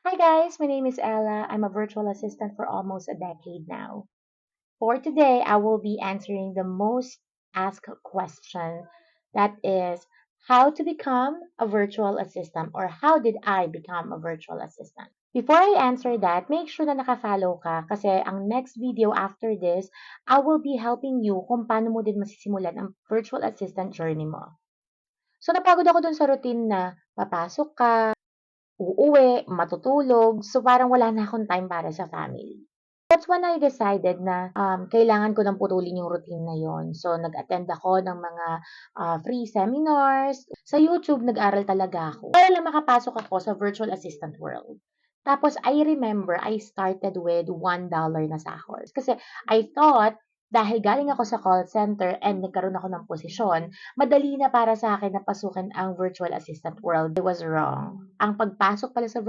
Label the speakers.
Speaker 1: Hi guys, my name is Ella. I'm a virtual assistant for almost a decade now. For today, I will be answering the most asked question that is how to become a virtual assistant or how did I become a virtual assistant? Before I answer that, make sure na naka-follow ka kasi ang next video after this, I will be helping you kung paano mo din masisimulan ang virtual assistant journey mo. So napagod ako dun sa routine na papasok ka, uuwi, matutulog. So, parang wala na akong time para sa family. That's when I decided na kailangan ko nang putulin yung routine na yon. So, nag-attend ako ng mga free seminars. Sa YouTube, nag-aral talaga ako para lang makapasok ako sa virtual assistant world. Tapos, I remember, I started with $1 na sahod. Kasi I thought, dahil galing ako sa call center and nagkaroon ako ng posisyon, madali na para sa akin na pasukin ang virtual assistant world. I was wrong. Ang pagpasok pala sa